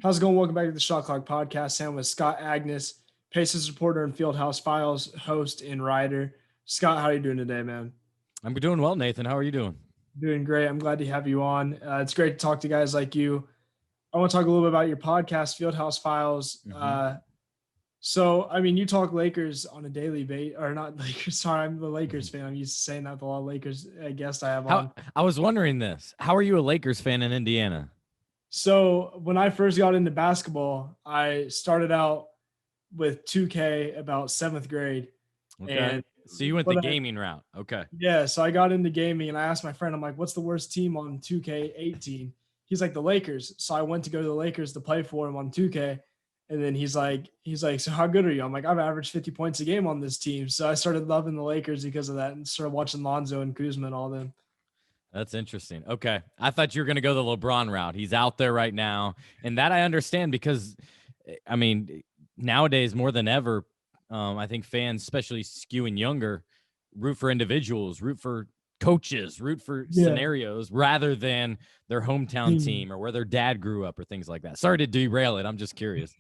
How's it going? Welcome back to the Shot Clock Podcast. Sam with Scott Agness, Pacers reporter and Fieldhouse Files host and writer. Scott, how are you doing today, man? I'm doing well, Nathan. How are you doing? Doing great. I'm glad to have you on. It's great to talk to guys like you. I want to talk a little bit about your podcast, Fieldhouse Files. Mm-hmm. You talk Lakers on a daily basis, or not Lakers. Sorry, I'm the Lakers fan. I'm used to saying that with a lot of Lakers guests I have on. I was wondering this. How are you a Lakers fan in Indiana? So when I first got into basketball, I started out with 2K about seventh grade. Okay. And so you went the gaming route. Okay. Yeah. So I got into gaming and I asked my friend, I'm like, what's the worst team on 2K18? He's like, the Lakers. So I went to go to the Lakers to play for him on 2K. And then he's like, so how good are you? I'm like, I've averaged 50 points a game on this team. So I started loving the Lakers because of that and started watching Lonzo and Kuzma and all them. That's interesting. Okay. I thought you were going to go the LeBron route. He's out there right now. And that I understand because, I mean, nowadays more than ever, I think fans, especially skewing younger, root for individuals, root for coaches, root for scenarios rather than their hometown team or where their dad grew up or things like that. Sorry to derail it. I'm just curious.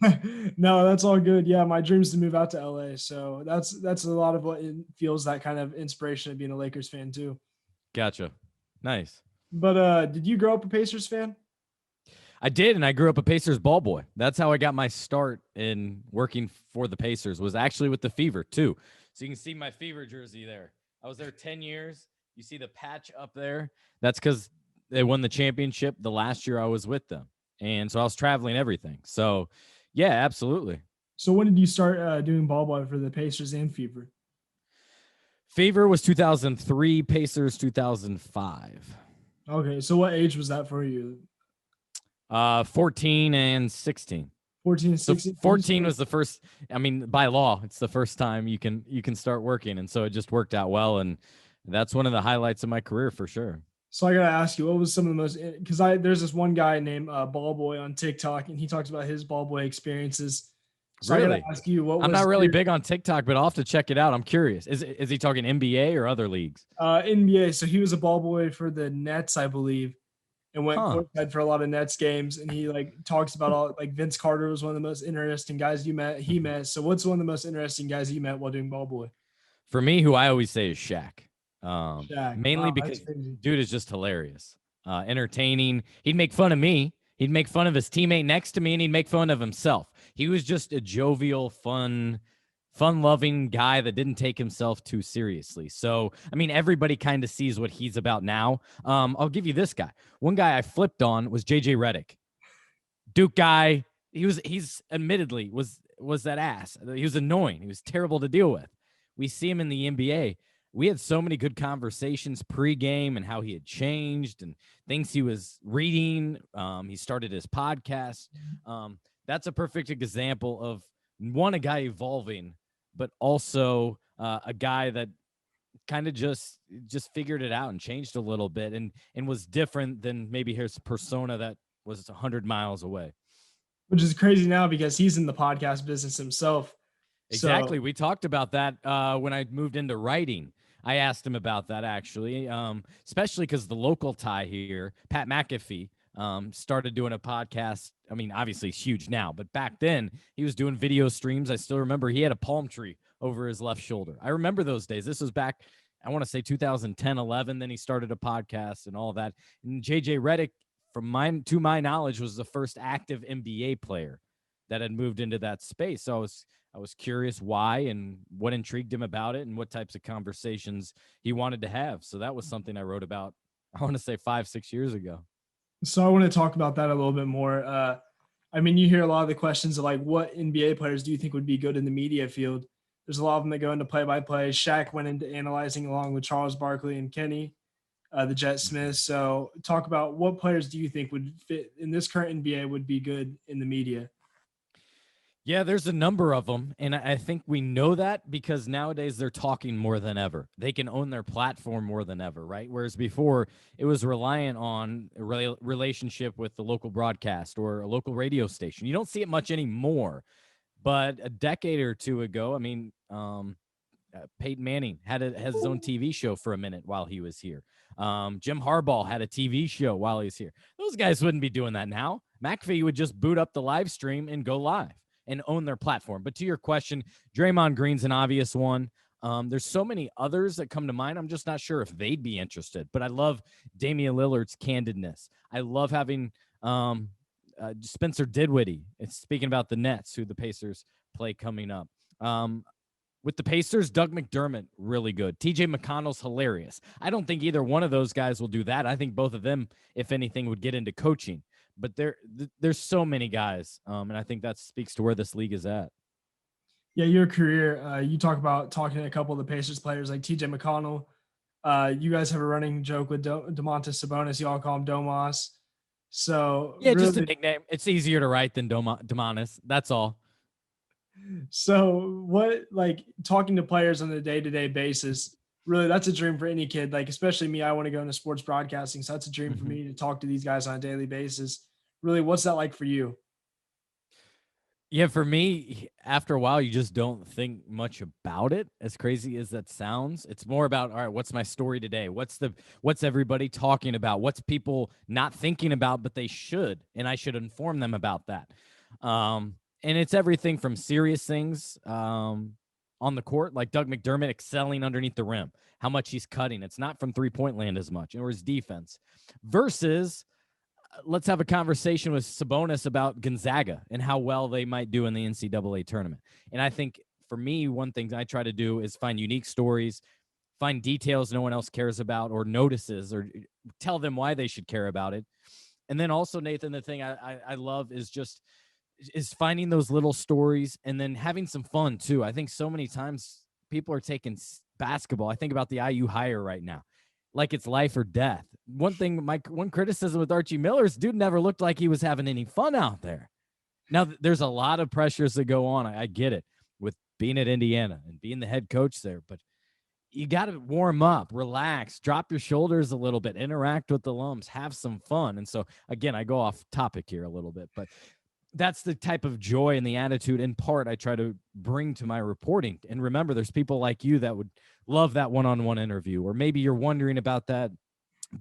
No, that's all good. Yeah, my dream is to move out to LA. So that's a lot of what it feels that kind of inspiration of being a Lakers fan too. Gotcha. Nice. But did you grow up a Pacers fan? I did, and I grew up a Pacers ball boy. That's how I got my start in working for the Pacers, was actually with the Fever, too. So you can see my Fever jersey there. I was there 10 years. You see the patch up there? That's because they won the championship the last year I was with them. And so I was traveling everything. So, yeah, absolutely. So when did you start doing ball boy for the Pacers and Fever? Fever was 2003, Pacers 2005. Okay, so what age was that for you? 14 and 16. 14 and 16. So 14 was the first. I mean, by law, it's the first time you can start working, and so it just worked out well, and that's one of the highlights of my career for sure. So I gotta ask you, what was some of the most? Because there's this one guy named Ball Boy on TikTok, and he talks about his ball boy experiences. So really? I gotta ask you, I'm not really big on TikTok, but I'll have to check it out. I'm curious. Is he talking NBA or other leagues? NBA. So he was a ball boy for the Nets, I believe, and went courtside for a lot of Nets games. And he talks about all Vince Carter was one of the most interesting guys he met. So what's one of the most interesting guys you met while doing ball boy? For me, who I always say is Shaq. Shaq. Mainly because dude is just hilarious, entertaining. He'd make fun of me. He'd make fun of his teammate next to me, and he'd make fun of himself. He was just a jovial, fun-loving guy that didn't take himself too seriously. So, I mean, everybody kind of sees what he's about now. I'll give you this guy. One guy I flipped on was JJ Redick. Duke guy. He's admittedly was that ass. He was annoying. He was terrible to deal with. We see him in the NBA. We had so many good conversations pre-game and how he had changed and things he was reading. He started his podcast. That's a perfect example of a guy evolving, but also a guy that kind of just figured it out and changed a little bit and was different than maybe his persona that was 100 miles away. Which is crazy now because he's in the podcast business himself. Exactly. So we talked about that when I moved into writing. I asked him about that, actually, especially because the local tie here, Pat McAfee, started doing a podcast. I mean, obviously, it's huge now, but back then, he was doing video streams. I still remember he had a palm tree over his left shoulder. I remember those days. This was back, I want to say 2010, 11. Then he started a podcast and all that. And JJ Redick, to my knowledge, was the first active NBA player that had moved into that space. So I was curious why and what intrigued him about it and what types of conversations he wanted to have. So that was something I wrote about, I want to say 5-6 years ago. So I want to talk about that a little bit more. I mean, you hear a lot of the questions of what NBA players do you think would be good in the media field? There's a lot of them that go into play-by-play. Shaq went into analyzing along with Charles Barkley and Kenny, the Jet Smiths. So talk about what players do you think would fit in this current NBA would be good in the media? Yeah, there's a number of them, and I think we know that because nowadays they're talking more than ever. They can own their platform more than ever, right? Whereas before, it was reliant on a relationship with the local broadcast or a local radio station. You don't see it much anymore, but a decade or two ago, I mean, Peyton Manning has his own TV show for a minute while he was here. Jim Harbaugh had a TV show while he's here. Those guys wouldn't be doing that now. McAfee would just boot up the live stream and go live and own their platform. But to your question, Draymond Green's an obvious one. There's so many others that come to mind. I'm just not sure if they'd be interested. But I love Damian Lillard's candidness. I love having Spencer Dinwiddie. It's speaking about the Nets, who the Pacers play coming up. With the Pacers, Doug McDermott, really good. TJ McConnell's hilarious. I don't think either one of those guys will do that. I think both of them, if anything, would get into coaching. But there's so many guys, and I think that speaks to where this league is at. Yeah, your career, you talk about talking to a couple of the Pacers players like TJ McConnell. You guys have a running joke with Domantas Sabonis. You all call him Domas. So yeah, really, just a nickname. It's easier to write than Domantas. That's all. So what, like, talking to players on a day-to-day basis, really that's a dream for any kid. Like, especially me, I want to go into sports broadcasting. So that's a dream for me to talk to these guys on a daily basis. Really, what's that like for you? Yeah, for me, after a while, you just don't think much about it. As crazy as that sounds, it's more about, all right, what's my story today? What's everybody talking about? What's people not thinking about, but they should, and I should inform them about that. And it's everything from serious things on the court, like Doug McDermott excelling underneath the rim, how much he's cutting. It's not from three-point land as much, or his defense, versus let's have a conversation with Sabonis about Gonzaga and how well they might do in the NCAA tournament. And I think for me, one thing I try to do is find unique stories, find details no one else cares about or notices, or tell them why they should care about it. And then also, Nathan, the thing I love is finding those little stories and then having some fun too. I think so many times people are taking basketball. I think about the IU hire right now, like it's life or death. One criticism with Archie Miller is dude never looked like he was having any fun out there. Now there's a lot of pressures that go on. I get it with being at Indiana and being the head coach there, but you got to warm up, relax, drop your shoulders a little bit, interact with the alums, have some fun. And so again, I go off topic here a little bit, but that's the type of joy and the attitude in part I try to bring to my reporting. And remember, there's people like you that would love that one-on-one interview, or maybe you're wondering about that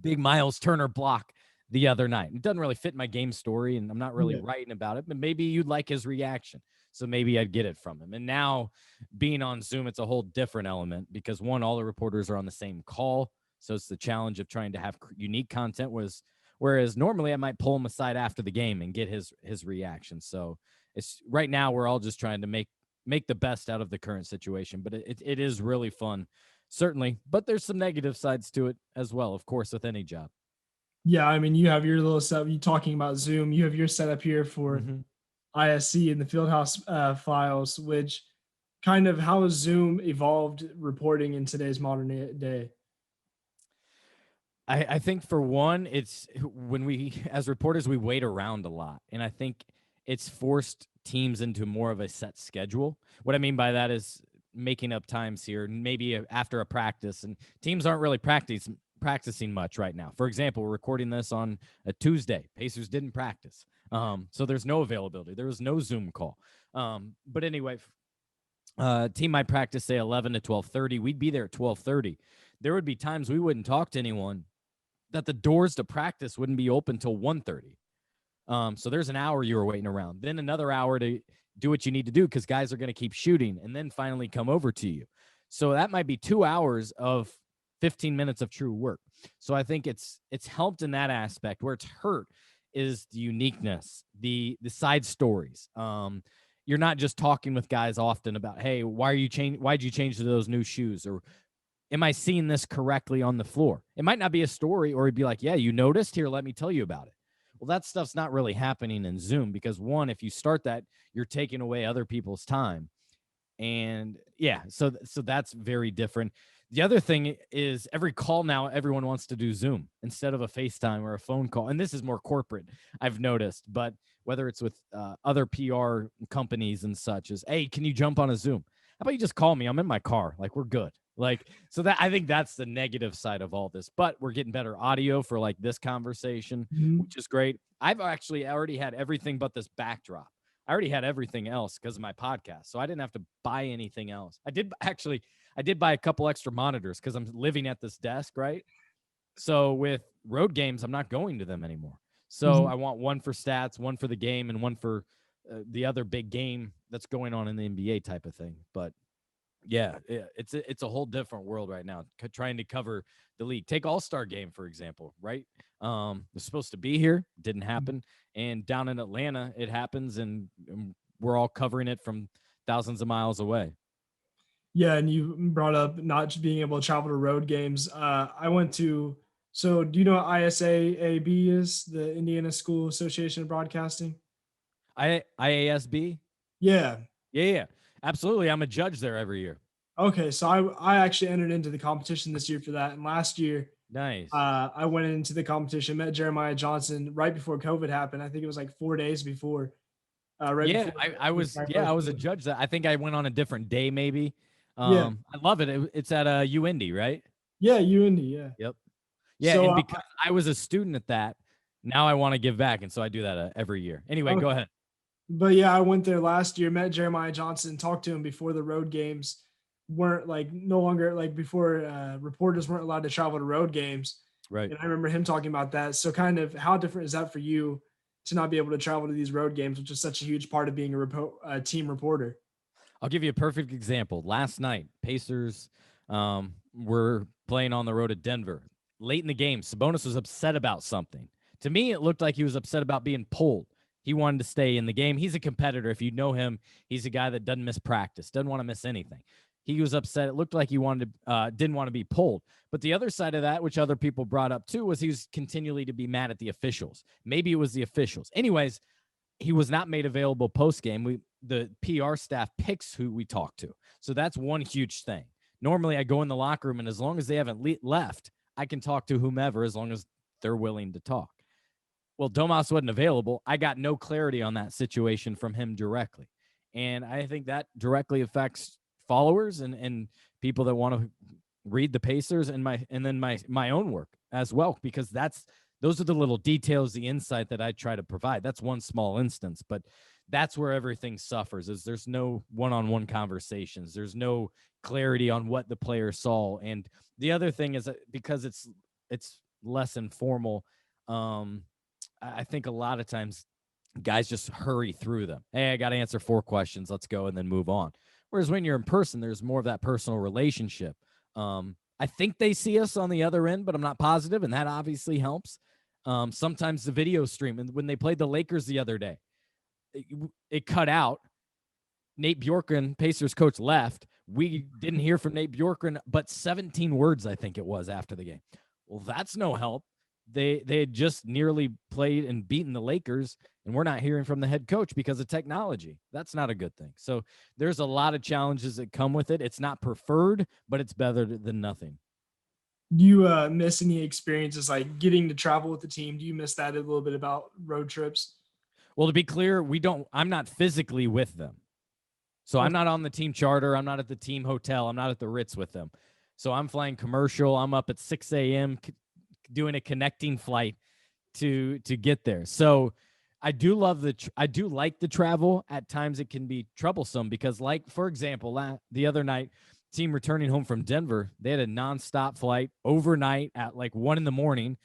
big Miles Turner block the other night. It doesn't really fit my game story, and I'm not really writing about it, but maybe you'd like his reaction. So maybe I'd get it from him. And now being on Zoom, it's a whole different element because one, all the reporters are on the same call. So it's the challenge of trying to have unique content whereas normally I might pull him aside after the game and get his reaction. So it's right now we're all just trying to make the best out of the current situation, but it is really fun, certainly. But there's some negative sides to it as well, of course, with any job. Yeah, I mean, you have your little setup. You talking about Zoom? You have your setup here for ISC and the Fieldhouse files. Which kind of how has Zoom evolved reporting in today's modern day? I think for one, it's when we, as reporters, we wait around a lot. And I think it's forced teams into more of a set schedule. What I mean by that is making up times here, maybe after a practice, and teams aren't really practicing much right now. For example, we're recording this on a Tuesday. Pacers didn't practice. So there's no availability. There was no Zoom call. But anyway, team might practice, say 11 to 12:30. We'd be there at 12:30. There would be times we wouldn't talk to anyone, that the doors to practice wouldn't be open till 1:30. So there's an hour you were waiting around, then another hour to do what you need to do because guys are going to keep shooting and then finally come over to you. So that might be 2 hours of 15 minutes of true work. So I think it's helped in that aspect. Where it's hurt is the uniqueness, the side stories. You're not just talking with guys often about, hey, why'd you change to those new shoes? Or am I seeing this correctly on the floor? It might not be a story, or it'd be like, yeah, you noticed? Here, let me tell you about it. Well, that stuff's not really happening in Zoom because one, if you start that, you're taking away other people's time. And yeah, so that's very different. The other thing is every call now, everyone wants to do Zoom instead of a FaceTime or a phone call. And this is more corporate, I've noticed, but whether it's with other PR companies and such as, hey, can you jump on a Zoom? How about you just call me? I'm in my car. Like, we're good. Like, so that I think that's the negative side of all this, but we're getting better audio for like this conversation, which is great. I've actually already had everything but this backdrop. I already had everything else because of my podcast. So I didn't have to buy anything else. I did buy a couple extra monitors because I'm living at this desk, right? So with road games, I'm not going to them anymore. So Mhm. I want one for stats, one for the game, and one for the other big game that's going on in the NBA type of thing. But yeah, it's a whole different world right now. Trying to cover the league. Take All-Star Game for example, right? Was supposed to be here, didn't happen, and down in Atlanta, it happens, and we're all covering it from thousands of miles away. Yeah, and you brought up not just being able to travel to road games. I went to, so do you know what ISAAB is? The Indiana School Association of Broadcasting? IASB, Yeah. yeah, absolutely. I'm a judge there every year. Okay, so I actually entered into the competition this year for that, and last year Nice. I went into the competition, met Jeremiah Johnson right before COVID happened. I think it was like 4 days before, right Yeah, before I the was first. I was a judge that I think I went on a different day maybe. Yeah, I love it. It's at UIndy, right? yeah, UIndy, yeah. Yep. Yeah, So and because I was a student at that, now I want to give back, and so I do that every year. Anyway, go okay. ahead. But yeah, I went there last year, met Jeremiah Johnson, talked to him before the road games weren't like no longer like before reporters weren't allowed to travel to road games. Right. And I remember him talking about that. So kind of how different is that for you to not be able to travel to these road games, which is such a huge part of being a team reporter? I'll give you a perfect example. Last night, Pacers were playing on the road at Denver. Late in the game, Sabonis was upset about something. To me, it looked like he was upset about being pulled. He wanted to stay in the game. He's a competitor. If you know him, he's a guy that doesn't miss practice, doesn't want to miss anything. He was upset. It looked like he didn't want to be pulled. But the other side of that, which other people brought up too, was he was continually to be mad at the officials. Maybe it was the officials. Anyways, he was not made available post game. The PR staff picks who we talk to. So that's one huge thing. Normally, I go in the locker room, and as long as they haven't left, I can talk to whomever as long as they're willing to talk. Well, Domas wasn't available. I got no clarity on that situation from him directly. And I think that directly affects followers and people that want to read the Pacers and then my own work as well, because those are the little details, the insight that I try to provide. That's one small instance, but that's where everything suffers. Is there's no one-on-one conversations. There's no clarity on what the player saw. And the other thing is that because it's less informal, I think a lot of times guys just hurry through them. Hey, I got to answer 4 questions. Let's go, and then move on. Whereas when you're in person, there's more of that personal relationship. I think they see us on the other end, but I'm not positive, and that obviously helps. Sometimes the video stream, and when they played the Lakers the other day, it cut out. Nate Bjorken, Pacers coach, left. We didn't hear from Nate Bjorken, but 17 words, I think it was, after the game. Well, that's no help. They had just nearly played and beaten the Lakers, and we're not hearing from the head coach because of technology. That's not a good thing. So there's a lot of challenges that come with it. It's not preferred, but it's better than nothing. Do you miss any experiences like getting to travel with the team? Do you miss that a little bit about road trips? Well, to be clear, I'm not physically with them. So I'm Okay. not on the team charter. I'm not at the team hotel. I'm not at the Ritz with them. So I'm flying commercial. I'm up at 6 a.m. Doing a connecting flight to get there. So I do like the travel. At times it can be troublesome because, like, for example, the other night, team returning home from Denver, they had a nonstop flight overnight at like 1 a.m.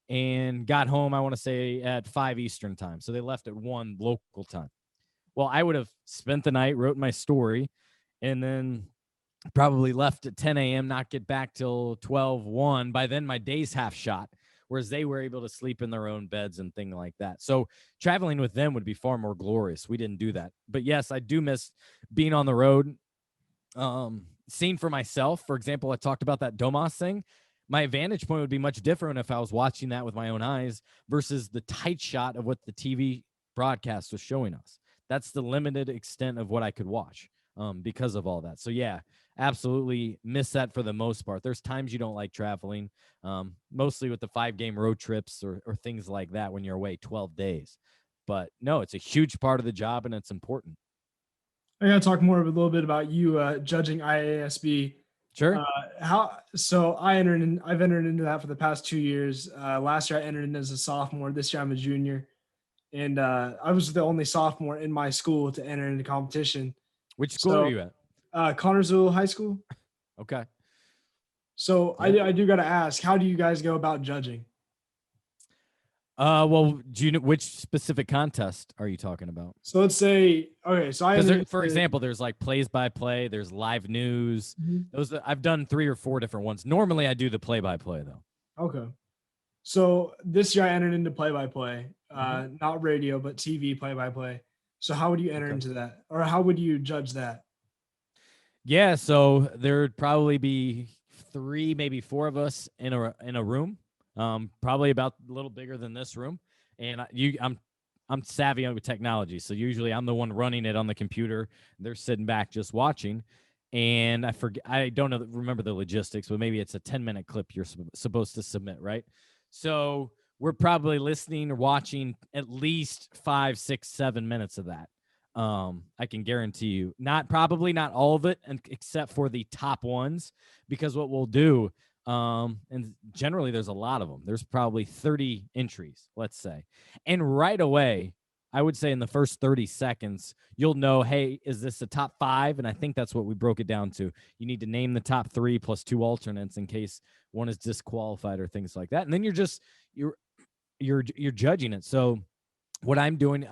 and got home, I want to say, at 5 Eastern time. So they left at 1 local time. Well, I would have spent the night, wrote my story, and then probably left at 10 a.m., not get back till 12:01. By then, my day's half shot, whereas they were able to sleep in their own beds and things like that. So traveling with them would be far more glorious. We didn't do that. But yes, I do miss being on the road. Seeing for myself, for example, I talked about that Domas thing. My vantage point would be much different if I was watching that with my own eyes versus the tight shot of what the TV broadcast was showing us. That's the limited extent of what I could watch because of all that. So yeah, absolutely miss that for the most part. There's times you don't like traveling, mostly with the 5-game road trips or things like that when you're away 12 days. But no, it's a huge part of the job and it's important. I got to talk more a little bit about you judging IASB. Sure. I've entered into that for the past 2 years. Last year I entered in as a sophomore. This year I'm a junior, and I was the only sophomore in my school to enter into competition. Which school are So you at? Connorsville High School. Okay. So Yeah. I do got to ask, how do you guys go about judging? Well, do you know which specific contest are you talking about? So let's say, okay, so I Because, for entered. example, there's like plays by play, there's live news. Mhm. I've done 3 or 4 different ones. Normally, I do the play by play though. Okay. So this year I entered into play by play, Mhm. not radio, but TV play by play. So how would you enter Okay. into that? Or how would you judge that? Yeah, so there'd probably be 3, maybe 4 of us in a room, probably about a little bigger than this room, and I'm savvy with technology, so usually I'm the one running it on the computer. They're sitting back just watching, and I don't remember the logistics, but maybe it's a 10-minute clip you're supposed to submit, right? So we're probably listening or watching at least 5, 6, 7 minutes of that. I can guarantee you, probably not all of it, except for the top ones, because what we'll do, and generally there's a lot of them. There's probably 30 entries, let's say, and right away, I would say in the first 30 seconds, you'll know, hey, is this a top 5? And I think that's what we broke it down to. You need to name the top 3 plus 2 alternates in case one is disqualified or things like that, and then you're judging it. So what I'm doing,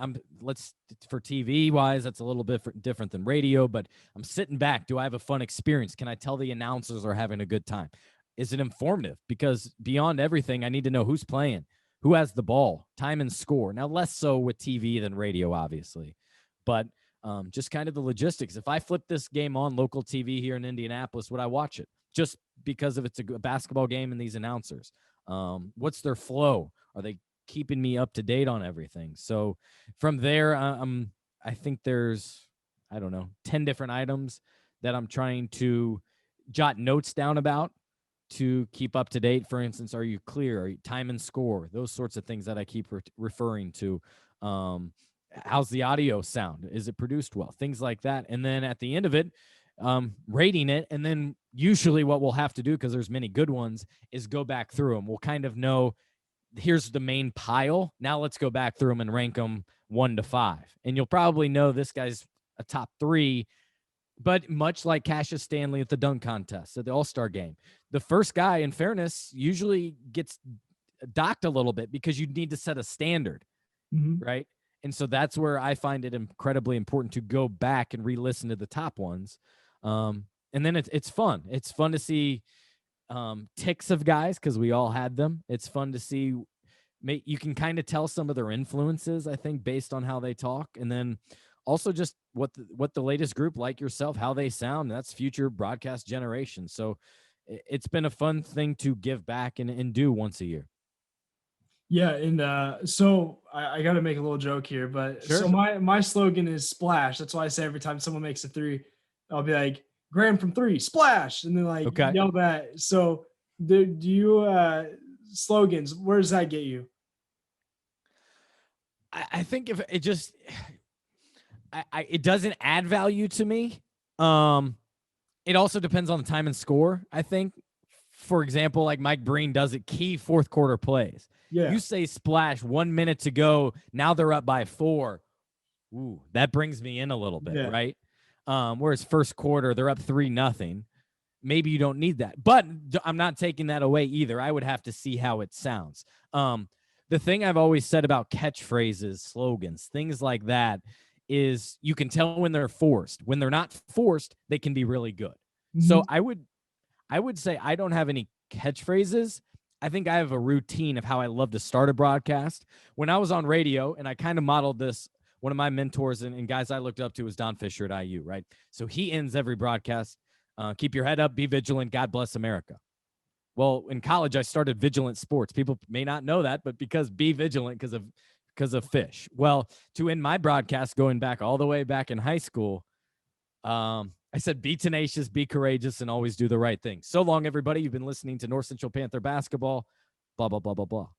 for TV wise, that's a little bit different than radio, but I'm sitting back. Do I have a fun experience? Can I tell the announcers are having a good time? Is it informative? Because beyond everything, I need to know who's playing, who has the ball, time and score. Now, less so with TV than radio, obviously, but just kind of the logistics. If I flip this game on local TV here in Indianapolis, would I watch it? Just because of it's a basketball game and these announcers. What's their flow? Are they keeping me up to date on everything? So from there, I think there's, I don't know, 10 different items that I'm trying to jot notes down about to keep up to date. For instance, are you clear? Are you time and score? Those sorts of things that I keep referring to. How's the audio sound? Is it produced well? Things like that. And then at the end of it, rating it. And then usually what we'll have to do, because there's many good ones, is go back through them. We'll kind of know, here's the main pile. Now let's go back through them and rank them 1 to 5. And you'll probably know this guy's a top 3, but much like Cassius Stanley at the dunk contest, at the All-Star game, the first guy, in fairness, usually gets docked a little bit because you need to set a standard, right? And so that's where I find it incredibly important to go back and re-listen to the top ones. And then it's fun. It's fun to see ticks of guys, because we all had them. It's fun to see. You can kind of tell some of their influences, I think, based on how they talk, and then also just what the latest group, like yourself, how they sound. That's future broadcast generation. So it's been a fun thing to give back and do once a year. Yeah, and so I got to make a little joke here, but Sure. so my slogan is splash. That's why I say every time someone makes a 3, I'll be like, Graham from 3, splash, and then like Okay. yell that. So do you slogans? Where does that get you? I think if it just, it doesn't add value to me. It also depends on the time and score, I think. For example, like Mike Breen does it, key fourth quarter plays. Yeah. You say splash, 1 minute to go. Now they're up by 4. Ooh, that brings me in a little bit, Yeah. right? Whereas first quarter, they're up 3-0. Maybe you don't need that, but I'm not taking that away either. I would have to see how it sounds. The thing I've always said about catchphrases, slogans, things like that, is you can tell when they're forced. When they're not forced, they can be really good. So I would say I don't have any catchphrases. I think I have a routine of how I love to start a broadcast. When I was on radio, and I kind of modeled this, one of my mentors and guys I looked up to was Don Fisher at IU, right? So he ends every broadcast, keep your head up, be vigilant, God bless America. Well, in college, I started Vigilant Sports. People may not know that, but be vigilant because of fish. Well, to end my broadcast, going back all the way back in high school, I said, be tenacious, be courageous, and always do the right thing. So long, everybody. You've been listening to North Central Panther basketball, blah, blah, blah, blah, blah.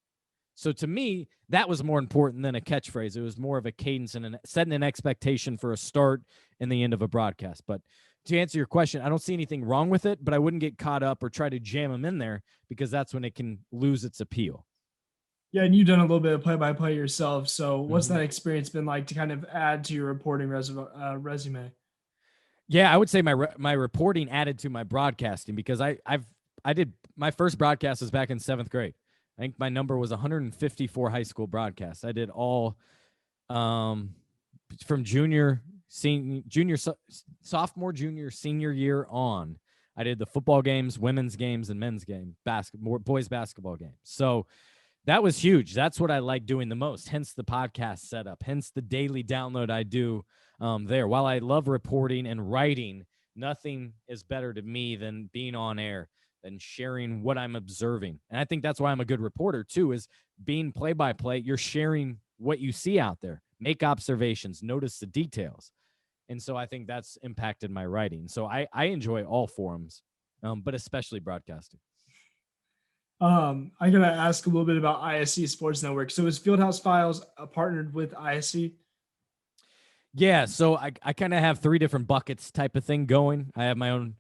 So to me, that was more important than a catchphrase. It was more of a cadence and setting an expectation for a start and the end of a broadcast. But to answer your question, I don't see anything wrong with it, but I wouldn't get caught up or try to jam them in there, because that's when it can lose its appeal. Yeah, and you've done a little bit of play-by-play yourself. So what's that experience been like to kind of add to your reporting resume? Yeah, I would say my reporting added to my broadcasting, because I've my first broadcast was back in 7th grade. I think my number was 154 high school broadcasts. I did all from sophomore, junior, senior year on. I did the football games, women's games, and men's game, boys basketball games. So that was huge. That's what I like doing the most. Hence the podcast setup. Hence the daily download I do there. While I love reporting and writing, nothing is better to me than being on air and sharing what I'm observing. And I think that's why I'm a good reporter too, is being play-by-play. You're sharing what you see out there. Make observations, notice the details. And so I think that's impacted my writing. So I enjoy all forums, but especially broadcasting. I'm gonna ask a little bit about ISC Sports Network. So is Fieldhouse Files partnered with ISC? Yeah, so I kind of have 3 different buckets type of thing going. I have my own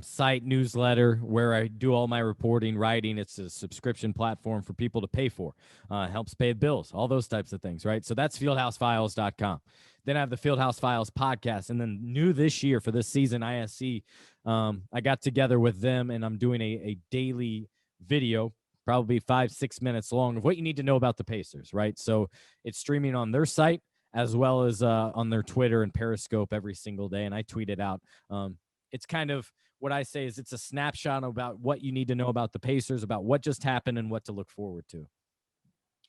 site newsletter where I do all my reporting, writing. It's a subscription platform for people to pay for. Helps pay bills, all those types of things, right? So that's fieldhousefiles.com. Then I have the Fieldhouse Files podcast. And then new this year for this season, ISC, I got together with them and I'm doing a daily video, probably 5-6 minutes long, of what you need to know about the Pacers, right? So it's streaming on their site as well as on their Twitter and Periscope every single day. And I tweet it out. It's kind of what I say is it's a snapshot about what you need to know about the Pacers, about what just happened and what to look forward to.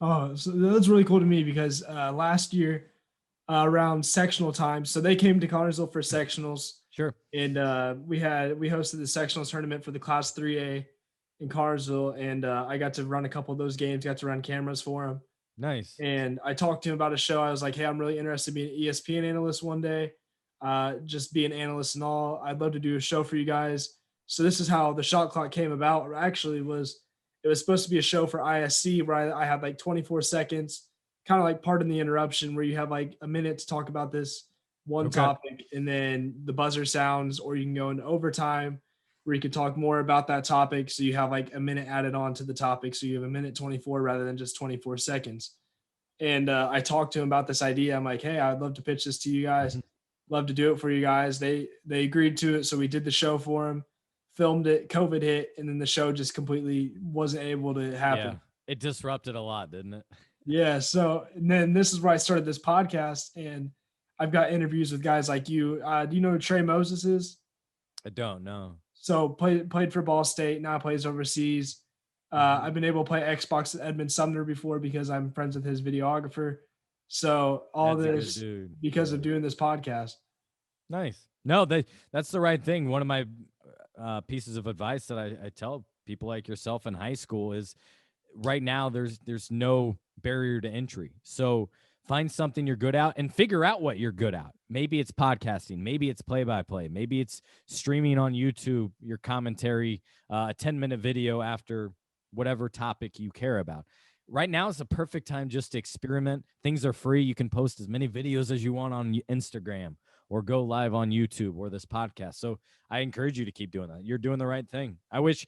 Oh, so that's really cool to me because last year around sectional time, so they came to Connersville for sectionals. Sure. And we hosted the sectionals tournament for the Class 3A in Connersville, and I got to run a couple of those games, got to run cameras for them. Nice. And I talked to him about a show. I was like, hey, I'm really interested in being an ESPN analyst one day. Just be an analyst and all. I'd love to do a show for you guys. So this is how the shot clock came about. Actually, it was supposed to be a show for ISC where I had like 24 seconds, kind of like pardon the interruption, where you have like a minute to talk about this one topic, and then the buzzer sounds, or you can go into overtime where you can talk more about that topic. So you have like a minute added on to the topic. So you have a minute 24 rather than just 24 seconds. And I talked to him about this idea. I'm like, hey, I'd love to pitch this to you guys. Love to do it for you guys. They agreed to it. So we did the show for him, filmed it, COVID hit, and then the show just completely wasn't able to happen. Yeah, it disrupted a lot, didn't it? Yeah. So, and then this is where I started this podcast, and I've got interviews with guys like you. Do you know who Trey Moses is? I don't know. So played for Ball State, now plays overseas. I've been able to play Xbox with Edmund Sumner before because I'm friends with his videographer. So all this because of doing this podcast. Nice. No, that's the right thing. One of my pieces of advice that I tell people like yourself in high school is right now there's no barrier to entry. So find something you're good at and figure out what you're good at. Maybe it's podcasting. Maybe it's play-by-play. Maybe it's streaming on YouTube, your commentary, a 10-minute video after whatever topic you care about. Right now is the perfect time just to experiment. Things are free. You can post as many videos as you want on Instagram or go live on YouTube or this podcast. So I encourage you to keep doing that. You're doing the right thing. I wish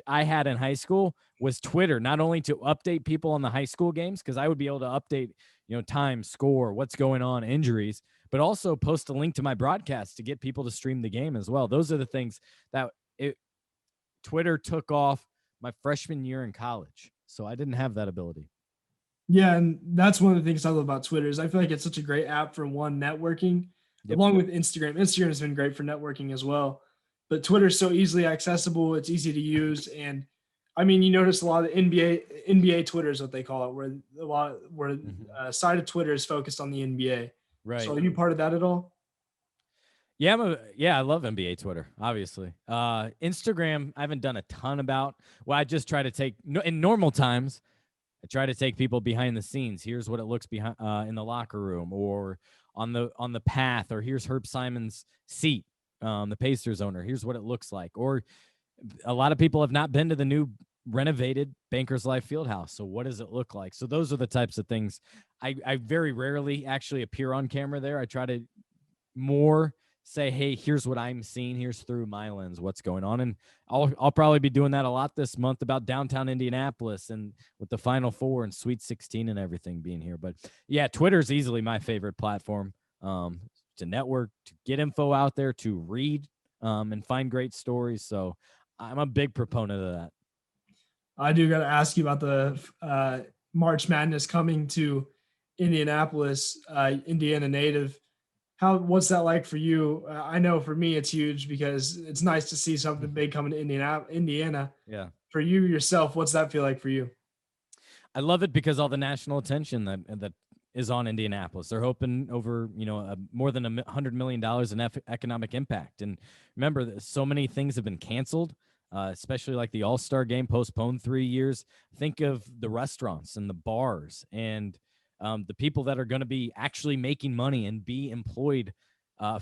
I had in high school was Twitter, not only to update people on the high school games, because I would be able to update, time, score, what's going on, injuries, but also post a link to my broadcast to get people to stream the game as well. Those are the things that Twitter took off my freshman year in college. So I didn't have that ability. Yeah, and that's one of the things I love about Twitter is I feel like it's such a great app for networking, along with Instagram. Instagram has been great for networking as well, but Twitter is so easily accessible. It's easy to use, and I mean, you notice a lot of NBA Twitter is what they call it, where side of Twitter is focused on the NBA. Right. So are you part of that at all? Yeah, I love NBA Twitter, obviously. Instagram, I haven't done a ton about. Well, I just try to take in normal times. I try to take people behind the scenes. Here's what it looks behind in the locker room, or on the path, or here's Herb Simon's seat, the Pacers owner. Here's what it looks like. Or a lot of people have not been to the new renovated Bankers Life Fieldhouse. So what does it look like? So those are the types of things. I very rarely actually appear on camera there. I try to more say, hey, here's what I'm seeing. Here's through my lens what's going on. And I'll probably be doing that a lot this month about downtown Indianapolis and with the Final Four and Sweet 16 and everything being here. But yeah, Twitter's easily my favorite platform to network, to get info out there, to read and find great stories. So I'm a big proponent of that. I do got to ask you about the March Madness coming to Indianapolis, Indiana native. What's that like for you? I know for me it's huge because it's nice to see something big coming to Indiana. Yeah. For you yourself, what's that feel like for you? I love it because all the national attention that is on Indianapolis. They're hoping over, more than $100 million in economic impact. And remember that so many things have been canceled, especially like the All-Star game postponed 3 years. Think of the restaurants and the bars and the people that are going to be actually making money and be employed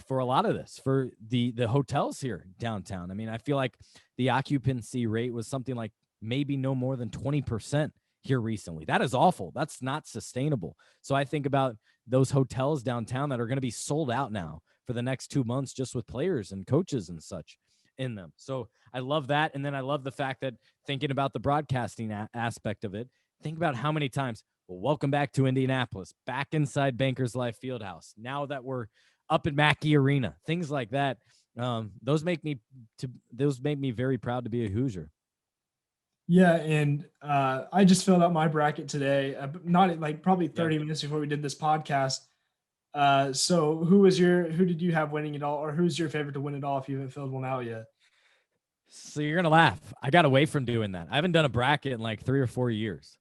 for a lot of this, for the hotels here downtown. I mean, I feel like the occupancy rate was something like maybe no more than 20% here recently. That is awful. That's not sustainable. So I think about those hotels downtown that are going to be sold out now for the next 2 months, just with players and coaches and such in them. So I love that. And then I love the fact that, thinking about the broadcasting aspect of it, think about how many times, well, welcome back to Indianapolis, back inside Bankers Life Fieldhouse. Now that we're up at Mackey Arena, things like that. Those make me very proud to be a Hoosier. Yeah, and I just filled out my bracket today, not like probably 30 minutes before we did this podcast. So who did you have winning it all, or who's your favorite to win it all if you haven't filled one out yet? So you're gonna laugh. I got away from doing that. I haven't done a bracket in like 3 or 4 years.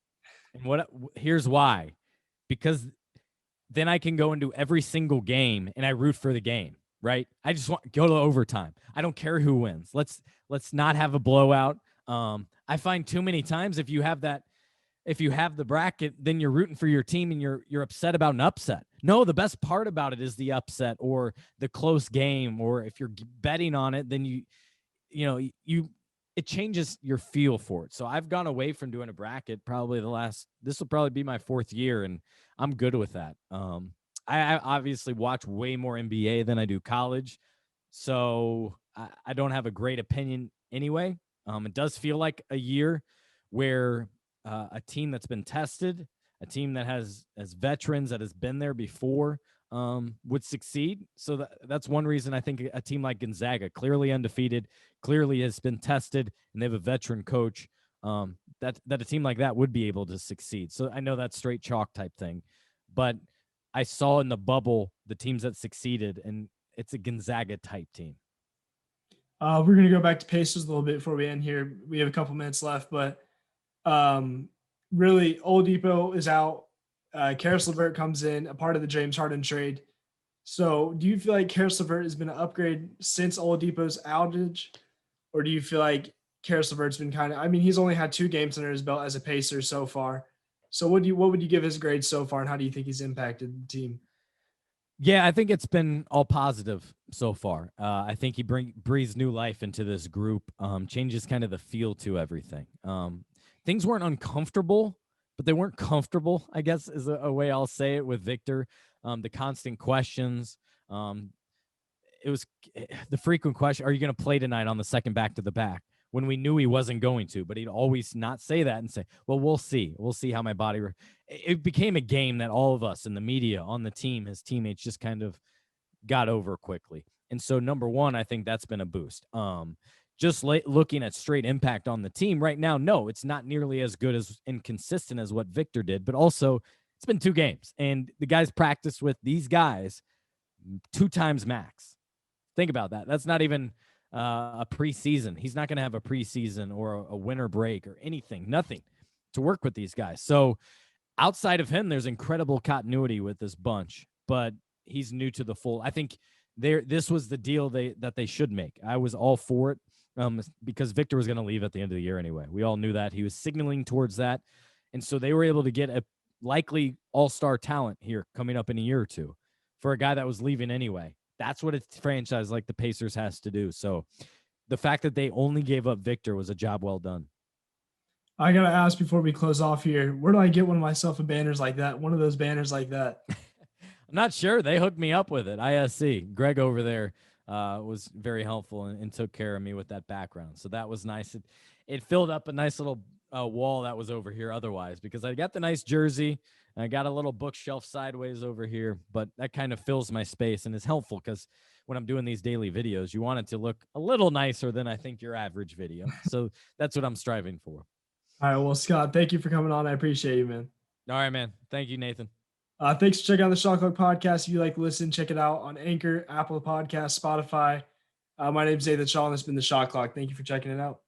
And here's why. Because then I can go into every single game and I root for the game, right? I just want go to overtime. I don't care who wins. Let's not have a blowout. I find too many times if you have the bracket, then you're rooting for your team and you're upset about an upset. No, the best part about it is the upset or the close game, or if you're betting on it, then it changes your feel for it. So I've gone away from doing a bracket this will probably be my 4th year, and I'm good with that. I obviously watch way more NBA than I do college, so I don't have a great opinion anyway. It does feel like a year where a team that's been tested, a team that has veterans that has been there before, would succeed. So that's one reason I think a team like Gonzaga, clearly undefeated, clearly has been tested, and they have a veteran coach, that a team like that would be able to succeed. So I know that's straight chalk type thing, but I saw in the bubble the teams that succeeded, and it's a Gonzaga type team. We're going to go back to Pacers a little bit before we end here. We have a couple minutes left, but really, Oladipo is out. Caris Levert comes in, a part of the James Harden trade. So do you feel like Caris Levert has been an upgrade since Oladipo's outage? Or do you feel like Caris Levert's been he's only had 2 games under his belt as a Pacer so far. So what would you give his grade so far, and how do you think he's impacted the team? Yeah, I think it's been all positive so far. I think he breathes new life into this group, changes kind of the feel to everything. Things weren't uncomfortable, but they weren't comfortable, I guess is a way I'll say it, with Victor. The constant questions. It was the frequent question, are you going to play tonight on the second back-to-the-back? When we knew he wasn't going to, but he'd always not say that and say, well, we'll see. We'll see how my body. It became a game that all of us in the media, on the team, his teammates, just kind of got over quickly. And so, number one, I think that's been a boost. Just looking at straight impact on the team right now, no, it's not nearly as good as inconsistent as what Victor did, but also it's been 2 games, and the guys practiced with these guys 2 times max. Think about that. That's not even a preseason. He's not going to have a preseason or a winter break or anything, nothing to work with these guys. So outside of him, there's incredible continuity with this bunch, but he's new to the fold. I think this was the deal that they should make. I was all for it, because Victor was going to leave at the end of the year anyway. We all knew that. He was signaling towards that. And so they were able to get a likely all-star talent here coming up in a year or two for a guy that was leaving anyway. That's what a franchise like the Pacers has to do. So the fact that they only gave up Victor was a job well done. I got to ask before we close off here, where do I get myself a banners like that? One of those banners like that. I'm not sure. They hooked me up with it. ISC. Greg over there was very helpful and took care of me with that background. So that was nice. It filled up a nice little wall that was over here otherwise, because I got the nice jersey. And I got a little bookshelf sideways over here, but that kind of fills my space and is helpful because when I'm doing these daily videos, you want it to look a little nicer than I think your average video. So that's what I'm striving for. All right. Well, Scott, thank you for coming on. I appreciate you, man. All right, man. Thank you, Nathan. Thanks for checking out the Shot Clock podcast. If you like to listen, check it out on Anchor, Apple Podcasts, Spotify. My name's Nathan Shaw, and it's been the Shot Clock. Thank you for checking it out.